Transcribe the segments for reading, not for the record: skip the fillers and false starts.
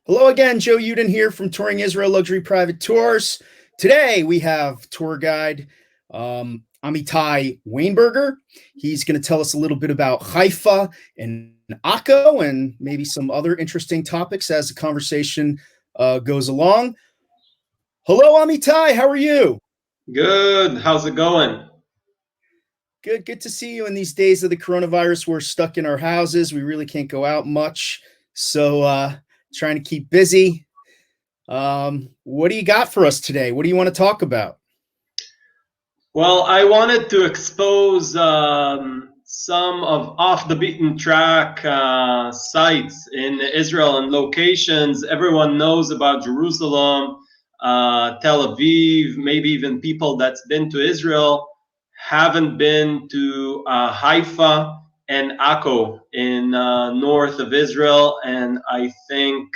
Hello again, Joe Yudin here from Touring Israel Luxury Private Tours. Today we have tour guide Amittai Weinberger. He's going to tell us a little bit about Haifa and Akko and maybe some other interesting topics as the conversation goes along. Hello, Amittai. How are you? Good. How's it going? Good to see you in these days of the coronavirus. We're stuck in our houses. We really can't go out much. So trying to keep busy. What do you got for us today? What do you want to talk about? Well, I wanted to expose some of off the beaten track sites in Israel and locations. Everyone knows about Jerusalem, Tel Aviv, maybe even people that's been to Israel haven't been to Haifa and Akko in north of Israel, and I think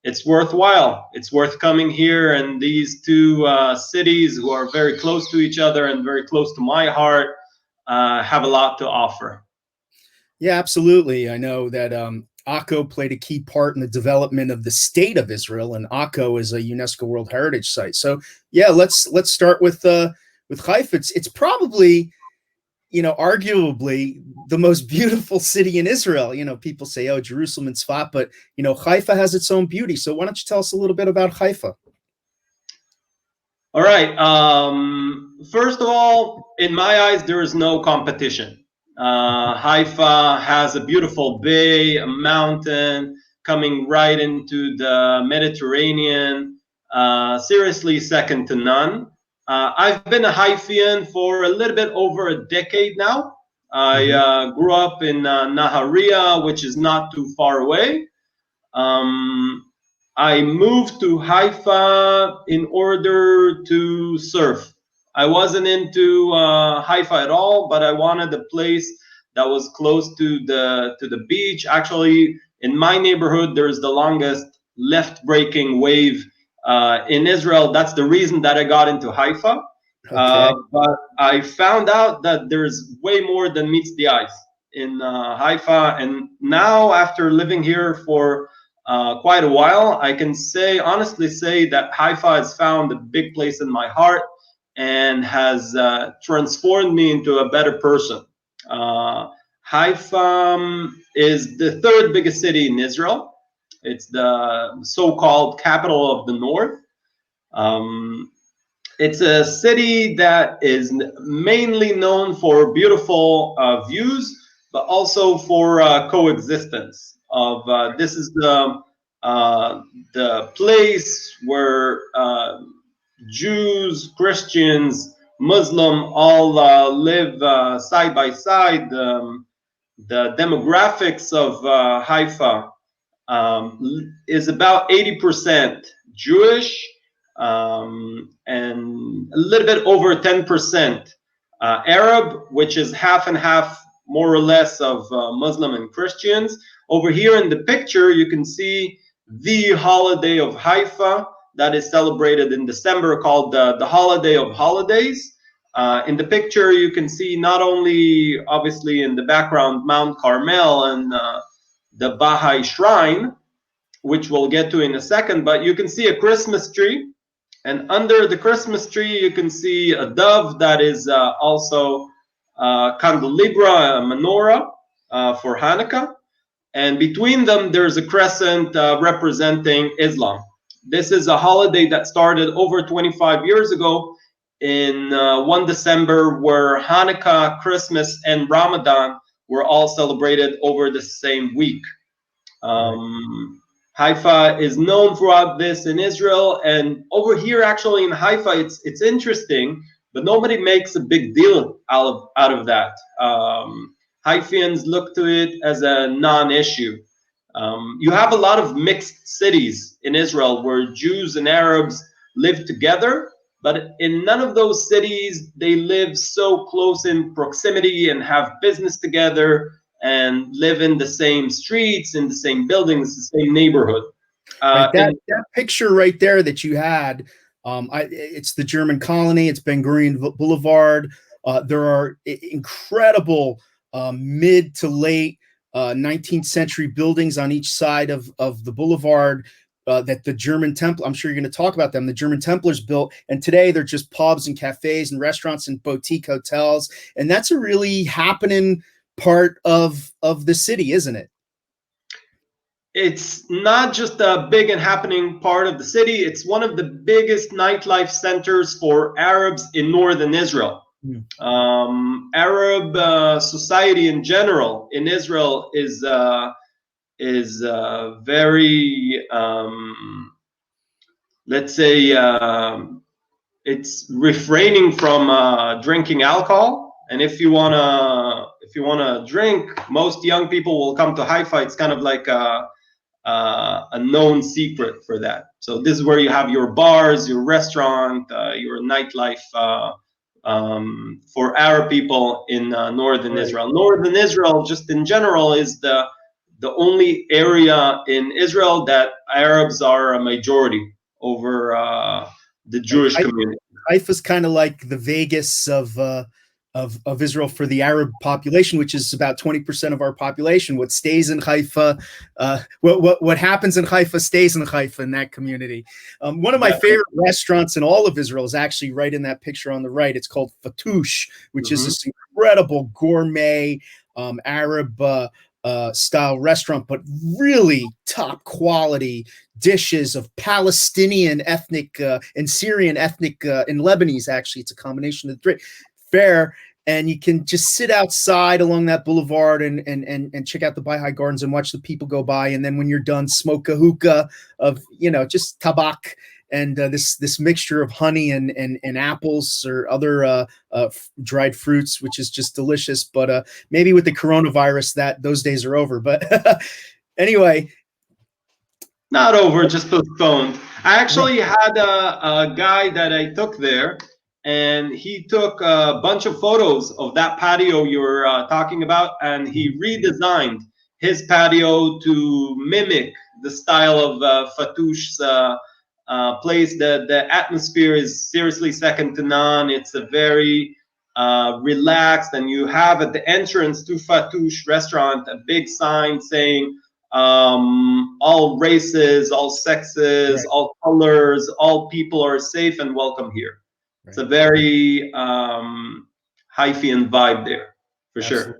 it's worthwhile. It's worth coming here, and these two cities, who are very close to each other and very close to my heart, have a lot to offer. Yeah, absolutely. I know that Akko played a key part in the development of the state of Israel, and Akko is a UNESCO World Heritage Site. So, yeah, let's start with Haifa. It's probably, arguably the most beautiful city in Israel. People say, oh, Jerusalem and Tzfat, but Haifa has its own beauty. So, why don't you tell us a little bit about Haifa? All right. First of all, in my eyes, there is no competition. Haifa has a beautiful bay, a mountain coming right into the Mediterranean. Seriously, second to none. I've been a Haifian for a little bit over a decade now. I grew up in Nahariya, which is not too far away. I moved to Haifa in order to surf. I wasn't into Haifa at all, but I wanted a place that was close to the beach. Actually, in my neighborhood, there's the longest left breaking wave in Israel. That's the reason that I got into Haifa. Okay. But I found out that there's way more than meets the eyes in Haifa. And now, after living here for quite a while, I can honestly say that Haifa has found a big place in my heart and has transformed me into a better person. Haifa is the third biggest city in Israel. It's the so-called capital of the north. It's a city that is mainly known for beautiful views, but also for coexistence. This is the place where Jews, Christians, Muslim all live side by side. The demographics of Haifa is about 80% Jewish, and a little bit over 10% Arab, which is half and half, more or less, of Muslim and Christians. Over here in the picture, you can see the holiday of Haifa that is celebrated in December, called the Holiday of Holidays. In the picture, you can see not only, obviously, in the background, Mount Carmel and the Baha'i Shrine, which we'll get to in a second, but you can see a Christmas tree. And under the Christmas tree, you can see a dove that is also candelabra, a menorah for Hanukkah. And between them, there's a crescent representing Islam. This is a holiday that started over 25 years ago in 1 December, where Hanukkah, Christmas, and Ramadan were all celebrated over the same week. Haifa is known throughout this in Israel, and over here, actually in Haifa, it's interesting, but nobody makes a big deal out of that. Haifians look to it as a non-issue. You have a lot of mixed cities in Israel where Jews and Arabs live together, but in none of those cities they live so close in proximity and have business together and live in the same streets, in the same buildings, the same neighborhood. Right, that picture right there that you had, it's the German colony. It's Ben Gurion Boulevard. There are incredible mid to late 19th century buildings on each side of the boulevard that the German Templar, I'm sure you're going to talk about them, the German Templars built. And today they're just pubs and cafes and restaurants and boutique hotels. And that's a really happening part of the city, isn't it? It's not just a big and happening part of the city. It's one of the biggest nightlife centers for Arabs in northern Israel. Arab society in general in Israel is very, let's say, it's refraining from drinking alcohol. And if you wanna drink, most young people will come to Haifa. It's kind of like a known secret for that. So this is where you have your bars, your restaurant, your nightlife for Arab people in northern Israel. Northern Israel, just in general, is the only area in Israel that Arabs are a majority over the Jewish community. Haifa's kind of like the Vegas of Israel for the Arab population, which is about 20% of our population. What stays in Haifa, what happens in Haifa stays in Haifa in that community. One of my favorite restaurants in all of Israel is actually right in that picture on the right. It's called Fatouche, which is this incredible gourmet Arab style restaurant, but really top quality dishes of Palestinian ethnic and Syrian ethnic and Lebanese. Actually, it's a combination of the three. Fair, and you can just sit outside along that boulevard and check out the Baha'i Gardens and watch the people go by. And then when you're done, smoke a hookah of just tabak and this mixture of honey and apples or other dried fruits, which is just delicious. But maybe with the coronavirus, that those days are over. But anyway, not over, just postponed. I actually had a guy that I took there, and he took a bunch of photos of that patio you were talking about, and he redesigned his patio to mimic the style of Fatouche's place. The atmosphere is seriously second to none. It's a very relaxed, and you have at the entrance to Fatouche restaurant a big sign saying all races, all sexes, all colors, all people are safe and welcome here. It's a very Haifian vibe there, for sure.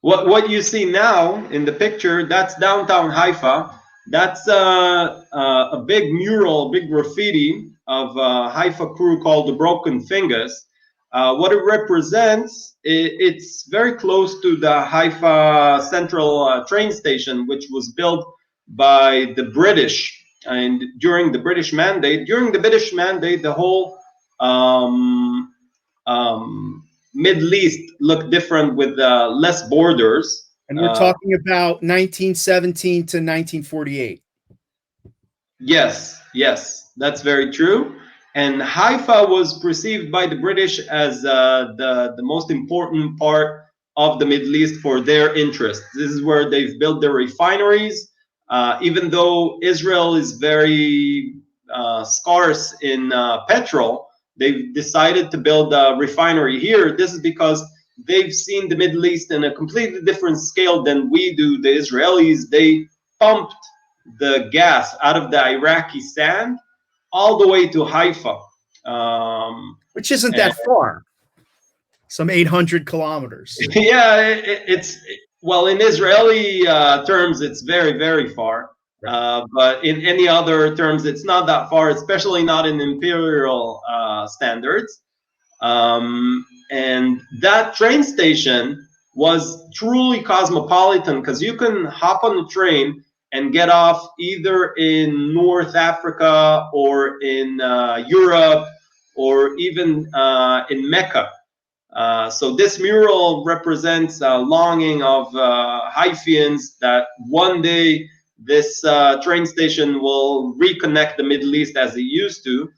What you see now in the picture, that's downtown Haifa. That's a big mural, big graffiti of a Haifa crew called the Broken Fingers. What it represents, it's very close to the Haifa Central train station, which was built by the British. And during the British Mandate, the whole Middle East looked different with less borders. And we're talking about 1917 to 1948. Yes, that's very true. And Haifa was perceived by the British as the most important part of the Middle East for their interests. This is where they've built their refineries. Even though Israel is very scarce in petrol, they've decided to build a refinery here. This is because they've seen the Middle East in a completely different scale than we do, the Israelis. They pumped the gas out of the Iraqi sand all the way to Haifa. Which isn't that far. Some 800 kilometers. Yeah, it's well, in Israeli terms, it's very, very far. But in any other terms, it's not that far, especially not in imperial standards. And that train station was truly cosmopolitan because you can hop on the train and get off either in North Africa or in Europe or even in Mecca. So this mural represents a longing of Haifians that one day this train station will reconnect the Middle East as it used to.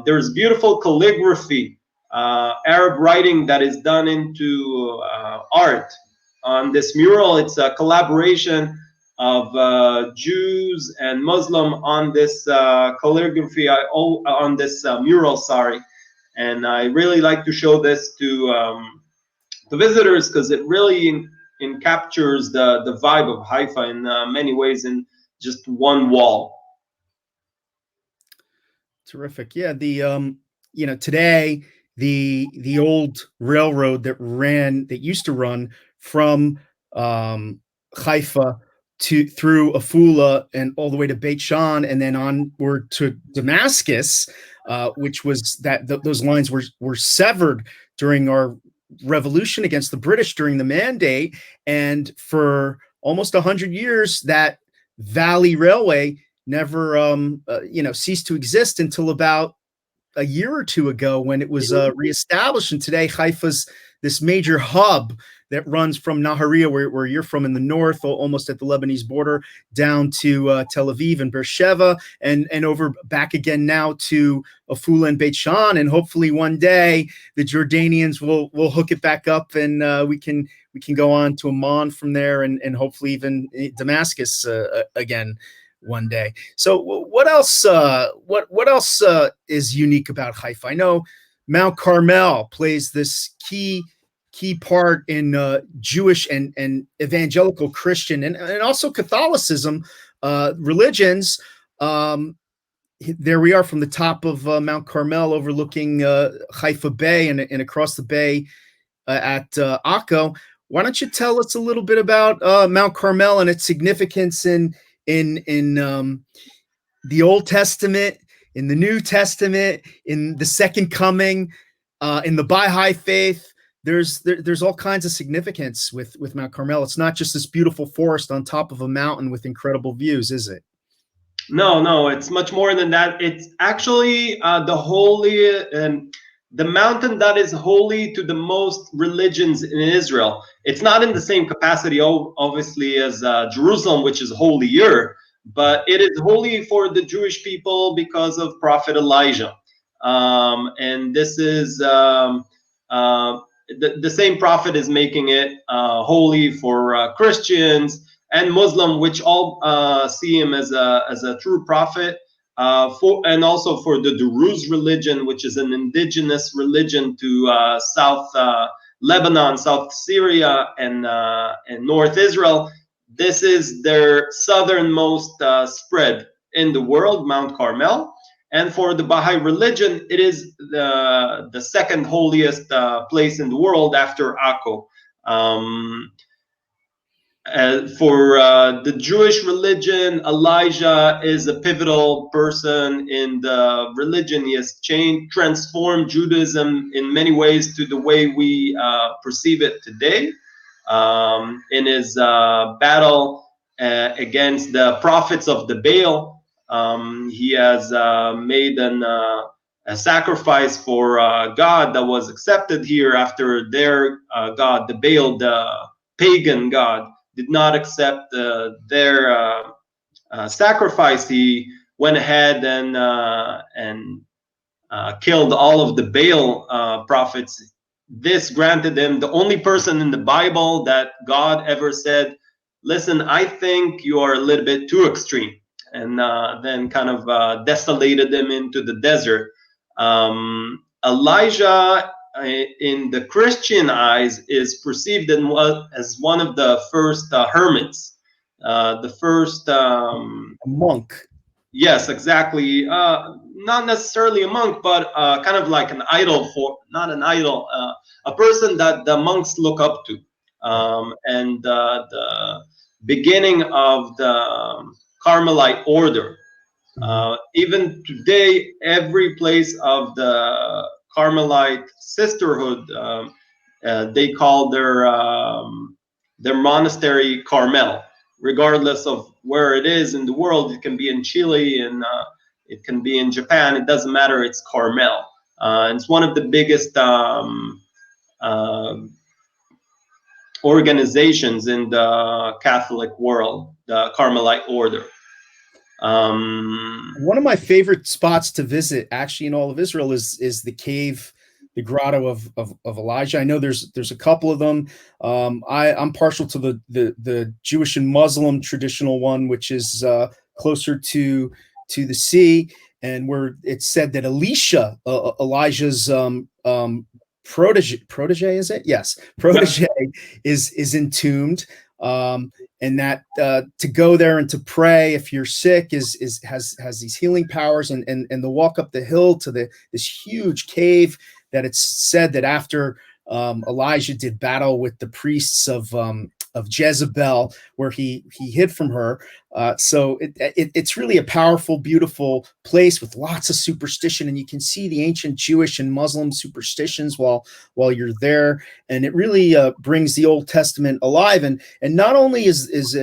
There's beautiful calligraphy, Arab writing that is done into art on this mural. It's a collaboration of Jews and Muslim on this calligraphy, on this mural, sorry. And I really like to show this to to visitors, because it really captures the vibe of Haifa in many ways in just one wall. Terrific. Yeah, today the old railroad that used to run from Haifa through Afula and all the way to Beit Shan and then onward to Damascus, which was those lines were severed during our revolution against the British during the Mandate, and for almost 100 years that Valley Railway never ceased to exist until about a year or two ago when it was reestablished. And today Haifa's this major hub that runs from Nahariya, where you're from in the north, almost at the Lebanese border, down to Tel Aviv and Beersheba, and over back again now to Afula and Beit Shan. And hopefully one day the Jordanians will hook it back up, and we can go on to Amman from there, and hopefully even Damascus again one day. So what else? What else is unique about Haifa? I know Mount Carmel plays this key part in Jewish and evangelical Christian and also Catholicism religions. There we are from the top of Mount Carmel, overlooking Haifa Bay and across the bay at Akko. Why don't you tell us a little bit about Mount Carmel and its significance in the Old Testament, in the New Testament, in the Second Coming, in the Baha'i faith? There's all kinds of significance with Mount Carmel. It's not just this beautiful forest on top of a mountain with incredible views, is it? No, it's much more than that. It's actually the holy the mountain that is holy to the most religions in Israel. It's not in the same capacity, obviously, as Jerusalem, which is holier, but it is holy for the Jewish people because of Prophet Elijah. And this is the same prophet is making it holy for Christians and Muslim, which all see him as a true prophet, and also for the Druze religion, which is an indigenous religion to South Lebanon, South Syria, and North Israel. This is their southernmost spread in the world, Mount Carmel. And for the Baha'i religion, it is the second holiest place in the world after Akko. For the Jewish religion, Elijah is a pivotal person in the religion. He has transformed Judaism in many ways to the way we perceive it today. In his battle against the prophets of the Baal, he has made a sacrifice for God that was accepted here after their God, the Baal, the pagan God, did not accept their sacrifice. He went ahead and killed all of the Baal prophets. This granted him, the only person in the Bible that God ever said, listen, I think you are a little bit too extreme, and then kind of desolated him into the desert. Elijah, in the Christian eyes, is perceived as one of the first hermits, the first monk. Yes, exactly. Not necessarily a monk, but kind of like an idol not an idol, a person that the monks look up to. And the beginning of the Carmelite order. Even today, every place of the Carmelite sisterhood, they call their monastery Carmel, regardless of where it is in the world. It can be in Chile, and it can be in Japan. It doesn't matter. It's Carmel. It's one of the biggest organizations in the Catholic world, the Carmelite order. One of my favorite spots to visit, actually, in all of Israel, is the cave, the grotto of Elijah. I know there's a couple of them. I'm partial to the Jewish and Muslim traditional one, which is closer to the sea, and where it's said that Elijah's protege, is it? Yes, protege is entombed, and that to go there and to pray if you're sick has these healing powers, and the walk up the hill to this huge cave that it's said that after Elijah did battle with the priests of Jezebel, where he hid from her. So it's really a powerful, beautiful place with lots of superstition, and you can see the ancient Jewish and Muslim superstitions while you're there, and it really brings the Old Testament alive. And not only is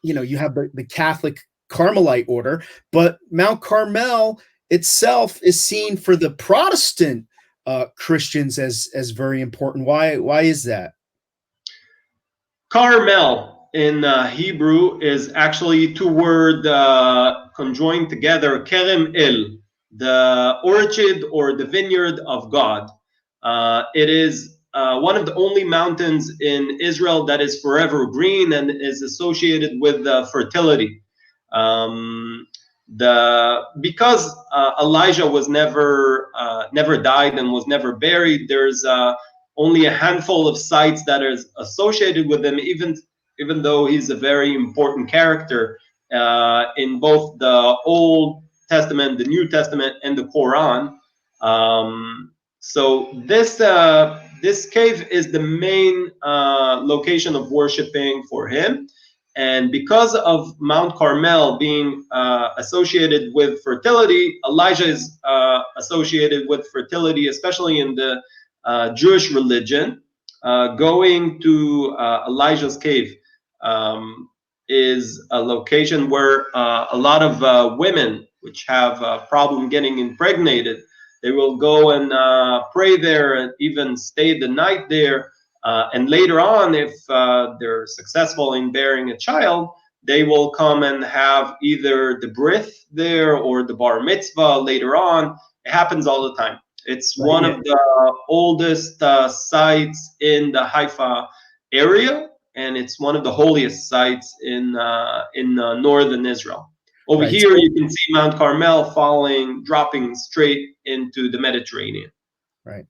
you have the Catholic Carmelite order, but Mount Carmel itself is seen for the Protestant Christians as very important. Why is that? Carmel in Hebrew is actually two words conjoined together, Kerem El, the orchard or the vineyard of God. It is one of the only mountains in Israel that is forever green and is associated with fertility. Because Elijah was never died and was never buried, there's only a handful of sites that is associated with him, even though he's a very important character in both the Old Testament, the New Testament, and the Quran. So this cave is the main location of worshiping for him. And because of Mount Carmel being associated with fertility, Elijah is associated with fertility, especially in the Jewish religion. Going to Elijah's cave is a location where a lot of women which have a problem getting impregnated, they will go and pray there and even stay the night there. And later on, if they're successful in bearing a child, they will come and have either the brit there or the bar mitzvah later on. It happens all the time. It's one of the oldest sites in the Haifa area, and it's one of the holiest sites in northern Israel. Over here, you can see Mount Carmel dropping straight into the Mediterranean. Right.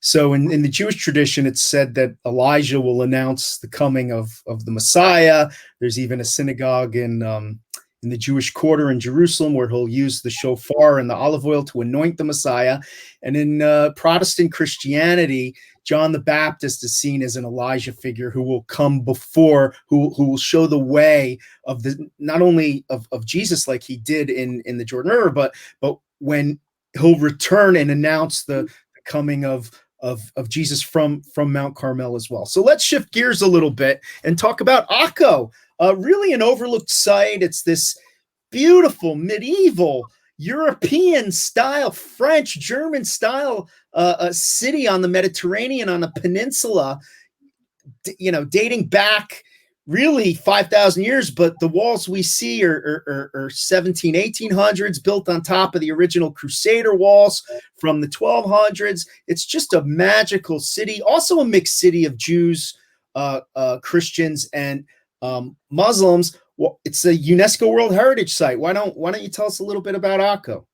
So in the Jewish tradition, it's said that Elijah will announce the coming of the Messiah. There's even a synagogue in the Jewish quarter in Jerusalem where he'll use the shofar and the olive oil to anoint the Messiah. And in Protestant Christianity, John the Baptist is seen as an Elijah figure who will come before, who will show the way of not only of Jesus like he did in the Jordan River, but when he'll return and announce the coming of Jesus from Mount Carmel as well. So let's shift gears a little bit and talk about Akko. Really an overlooked site. It's this beautiful medieval European style, French, German style city on the Mediterranean, on a peninsula, dating back really 5,000 years, but the walls we see are 17, 1800s, built on top of the original Crusader walls from the 1200s. It's just a magical city, also a mixed city of Jews, Christians, and Muslims. Well, it's a UNESCO World Heritage Site. Why don't you tell us a little bit about Akko?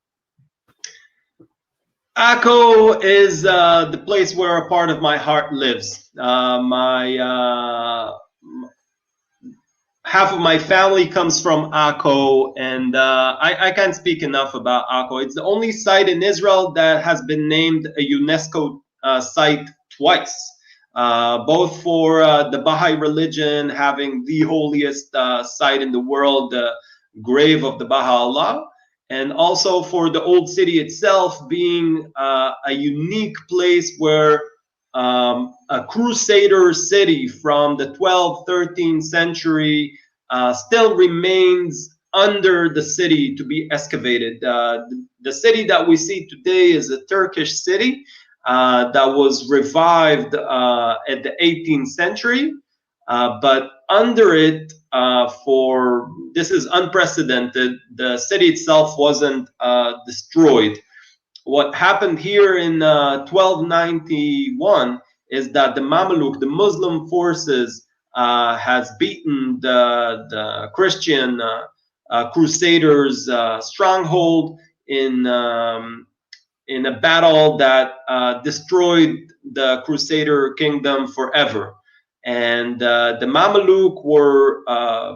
Akko is the place where a part of my heart lives. Half of my family comes from Akko, and I can't speak enough about Akko. It's the only site in Israel that has been named a UNESCO site twice, both for the Baha'i religion having the holiest site in the world, the grave of the Baha'u'llah, and also for the old city itself being a unique place where a Crusader city from the 12th, 13th century still remains under the city to be excavated. The city that we see today is a Turkish city that was revived at the 18th century, but under it, this is unprecedented, the city itself wasn't destroyed. What happened here in 1291 is that the Mameluke, the Muslim forces, has beaten the Christian Crusaders' stronghold in in a battle that destroyed the Crusader kingdom forever. And the Mameluke were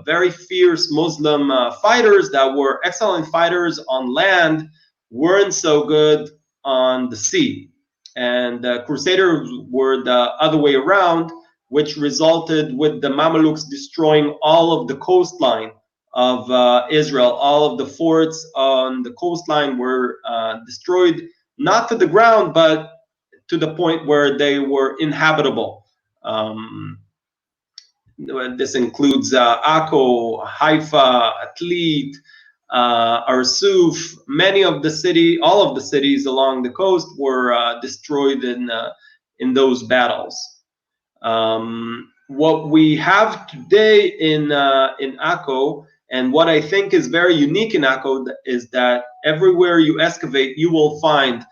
very fierce Muslim fighters that were excellent fighters on land, weren't so good on the sea. And the Crusaders were the other way around, which resulted with the Mamelukes destroying all of the coastline of Israel. All of the forts on the coastline were destroyed, not to the ground, but to the point where they were inhabitable. This includes Akko, Haifa, Atlit, Arsuf. Many of the all of the cities along the coast were destroyed in those battles. What we have today in Akko, and what I think is very unique in Akko, is that everywhere you excavate, you will find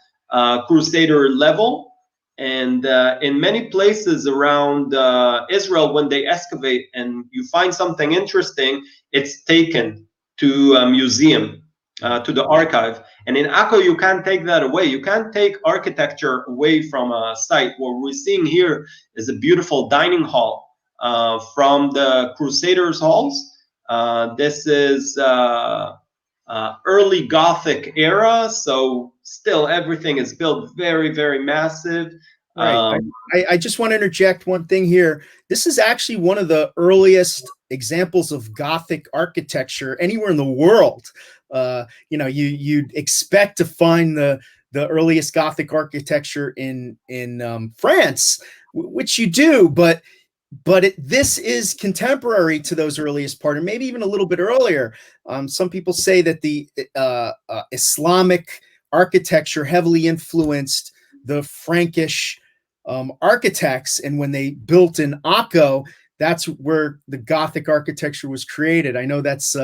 Crusader level. And in many places around Israel, when they excavate and you find something interesting, it's taken to a museum, to the archive. And in Akko, you can't take that away. You can't take architecture away from a site. What we're seeing here is a beautiful dining hall from the Crusaders' halls. This is early Gothic era, so still everything is built very, very massive. Right. I just want to interject one thing here. This is actually one of the earliest examples of Gothic architecture anywhere in the world. You'd expect to find the earliest Gothic architecture in France, which you do, but this is contemporary to those earliest part, and maybe even a little bit earlier. Some people say that the Islamic architecture heavily influenced the Frankish architects, and when they built in Akko, that's where the Gothic architecture was created. I know that's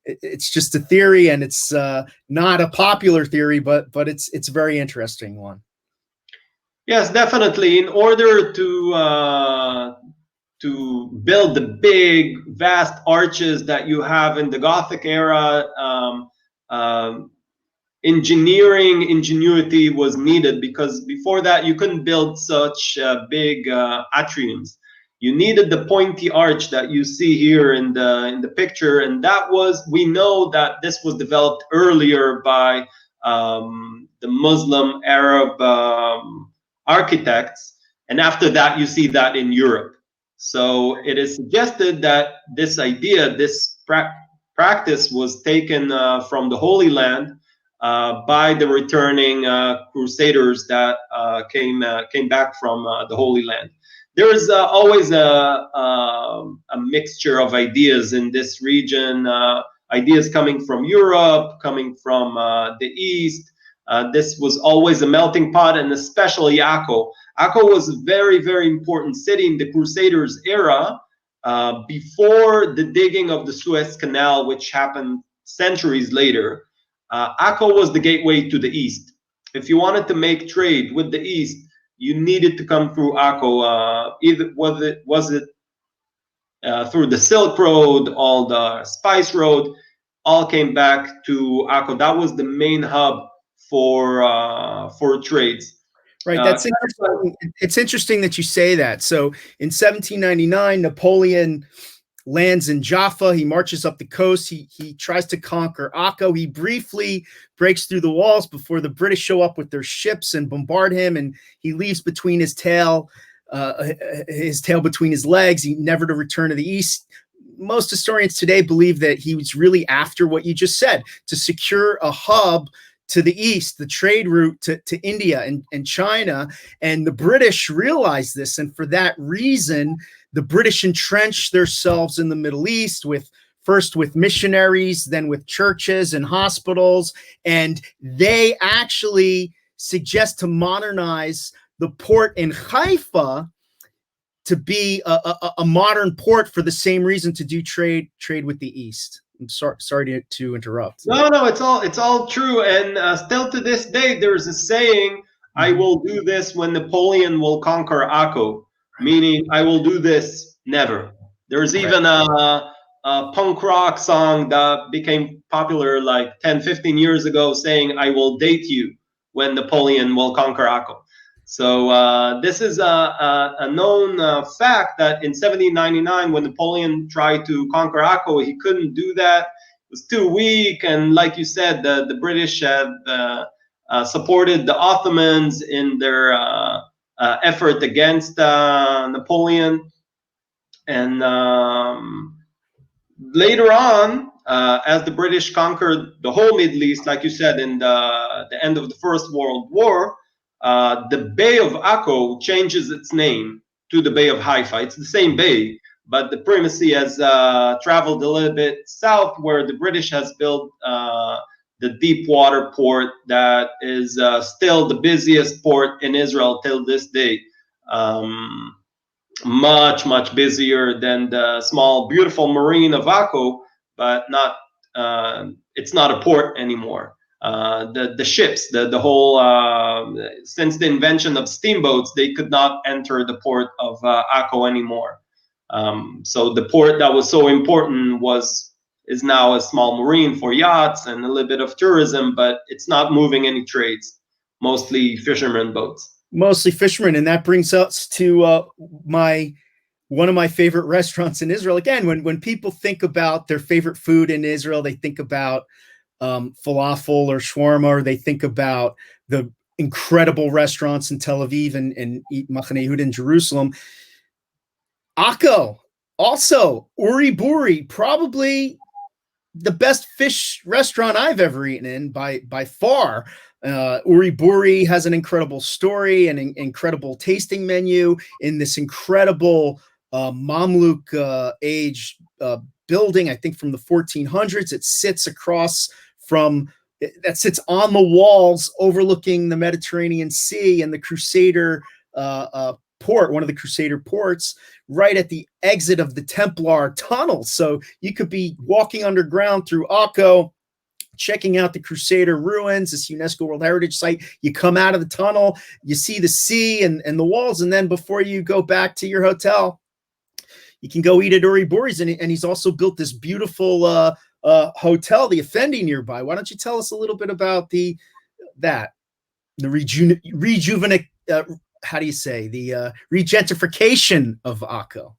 it's just a theory, and it's not a popular theory, but it's a very interesting one. Yes, definitely. In order to build the big, vast arches that you have in the Gothic era, ingenuity was needed, because before that you couldn't build such big atriums. You needed the pointy arch that you see here in the picture, and we know that this was developed earlier by the Muslim Arab architects, and after that you see that in Europe. So it is suggested that this idea, this practice was taken from the Holy Land by the returning Crusaders that came back from the Holy Land. There is always a mixture of ideas in this region, ideas coming from Europe, coming from the East. This was always a melting pot, and especially Akko. Akko was a very, very important city in the Crusaders era, before the digging of the Suez Canal, which happened centuries later. Akko was the gateway to the East. If you wanted to make trade with the East, you needed to come through Akko. Either was it through the Silk Road, all the Spice Road, all came back to Akko. That was the main hub for trades. Right. That's interesting. It's interesting that you say that. So in 1799, Napoleon lands in Jaffa. He marches up the coast. He tries to conquer Akko. He briefly breaks through the walls before the British show up with their ships and bombard him, and he leaves between his tail between his legs. He never to return to the East. Most historians today believe that he was really after what you just said, to secure a hub to the East, the trade route to India and China. And the British realized this. And for that reason, the British entrenched themselves in the Middle East, first with missionaries, then with churches and hospitals. And they actually suggest to modernize the port in Haifa to be a modern port for the same reason, to do trade with the East. I'm sorry to interrupt. No, it's all true, and still to this day, there's a saying: "I will do this when Napoleon will conquer Akko," meaning I will do this never. There's even a punk rock song that became popular like 10, 15 years ago, saying, "I will date you when Napoleon will conquer Akko. So this is a known fact that in 1799, when Napoleon tried to conquer Akko, he couldn't do that. It was too weak, and like you said, the British had supported the Ottomans in their effort against Napoleon. And later on, as the British conquered the whole Middle East, like you said, in the end of the First World War, the Bay of Akko changes its name to the Bay of Haifa. It's the same bay, but the primacy has traveled a little bit south, where the British has built the deep water port that is still the busiest port in Israel till this day. Much busier than the small beautiful marine of Akko, but not it's not a port anymore. The ships, the whole since the invention of steamboats, they could not enter the port of Akko anymore. So the port that was so important is now a small marine for yachts and a little bit of tourism, but it's not moving any trades, mostly fishermen boats. Mostly fishermen, and that brings us to one of my favorite restaurants in Israel. Again, when people think about their favorite food in Israel, they think about falafel or shawarma, or they think about the incredible restaurants in Tel Aviv and Machane Yehuda in Jerusalem. Akko, also Uri Buri, probably the best fish restaurant I've ever eaten in by far. Uri Buri has an incredible story and an incredible tasting menu in this incredible Mamluk age building, I think from the 1400s. It sits sits on the walls overlooking the Mediterranean Sea and the Crusader port, one of the Crusader ports, right at the exit of the Templar tunnel. So you could be walking underground through Akko, checking out the Crusader ruins, this UNESCO World Heritage Site. You come out of the tunnel, you see the sea and the walls, and then before you go back to your hotel, you can go eat at Uri Buri's. And he's also built this beautiful hotel, the Effendi, nearby. Why don't you tell us a little bit about the regentification of Akko?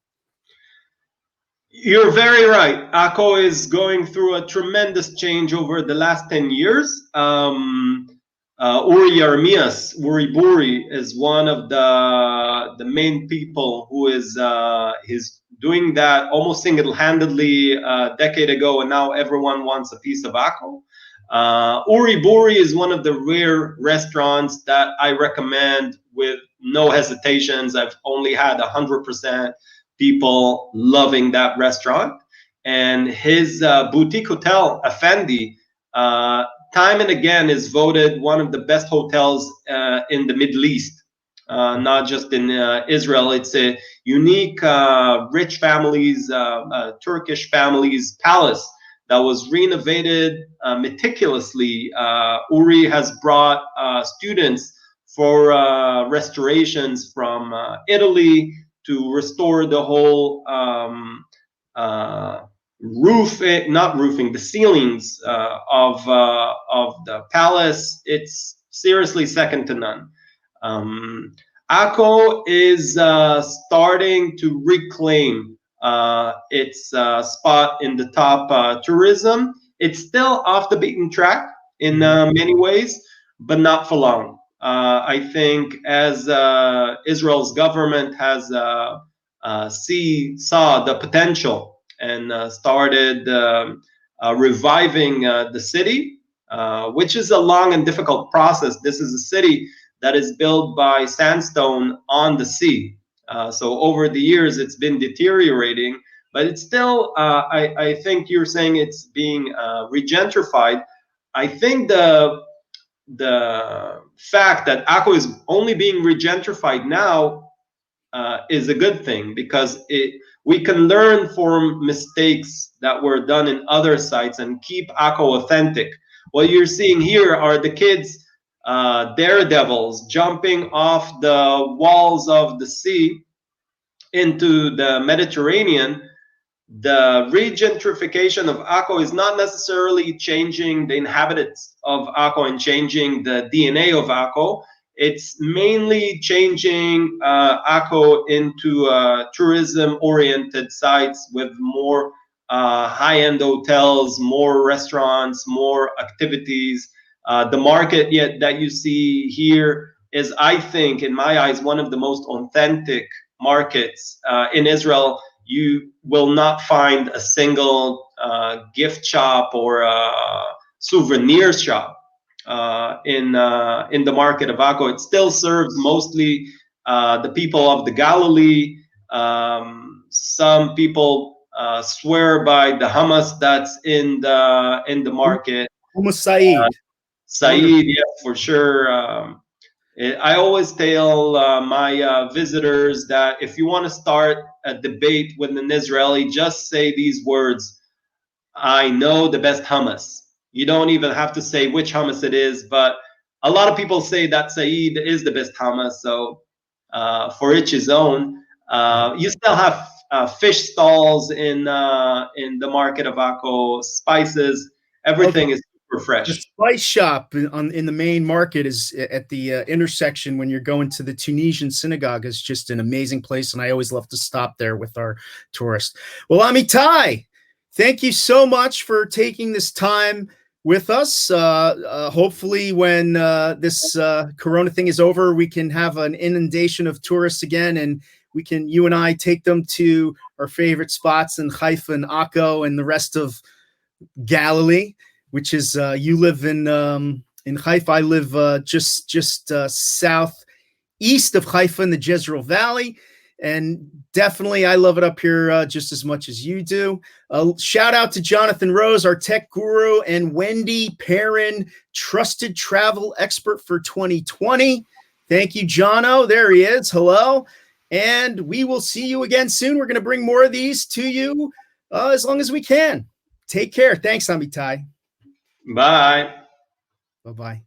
You're very right. Akko is going through a tremendous change over the last 10 years. Uri Buri is one of the main people who is doing that almost single-handedly a decade ago, and now everyone wants a piece of Akko. Uri Buri is one of the rare restaurants that I recommend with no hesitations. I've only had 100% people loving that restaurant, and his boutique hotel Effendi time and again is voted one of the best hotels in the Middle East, not just in Israel. It's a unique rich families, Turkish families palace that was renovated meticulously. Uri has brought students for restorations from Italy to restore the whole the ceilings of the palace. It's seriously second to none. Akko is starting to reclaim its spot in the top tourism. It's still off the beaten track in many ways, but not for long. I think as Israel's government has saw the potential and started reviving the city, which is a long and difficult process. This is a city that is built by sandstone on the sea. So over the years, it's been deteriorating, but it's still, I think you're saying it's being regentrified. I think the fact that Akko is only being regentrified now is a good thing, because we can learn from mistakes that were done in other sites and keep Akko authentic. What you're seeing here are the kids, daredevils, jumping off the walls of the sea into the Mediterranean, the regentrification of Akko is not necessarily changing the inhabitants of Akko and changing the DNA of Akko. It's mainly changing Akko into tourism-oriented sites with more high-end hotels, more restaurants, more activities. The market yet that you see here is, I think, in my eyes, one of the most authentic markets in Israel. You will not find a single gift shop or souvenir shop in the market of Akko. It still serves mostly the people of the Galilee. Some people swear by the hummus that's in the market. Hummus Saeed. Saeed, yes, for sure. I always tell my visitors that if you want to start a debate with an Israeli, just say these words: I know the best hummus. You don't even have to say which hummus it is, but a lot of people say that Saeed is the best hummus. So for each his own. You still have fish stalls in the market of Akko, spices. Everything is super The fresh. spice shop in the main market is at the intersection when you're going to the Tunisian synagogue. Is just an amazing place, and I always love to stop there with our tourists. Well, Amittai, thank you so much for taking this time with us. Hopefully, when this Corona thing is over, we can have an inundation of tourists again, and you and I take them to our favorite spots in Haifa and Akko and the rest of Galilee, which is you live in Haifa. I live just southeast of Haifa in the Jezreel Valley, and definitely I love it up here just as much as you do. Shout out to Jonathan Rose, our tech guru, and Wendy Perrin, trusted travel expert for 2020. Thank you, Jono. There he is. Hello. And we will see you again soon. We're going to bring more of these to you as long as we can. Take care. Thanks, Amittai. Bye. Bye-bye.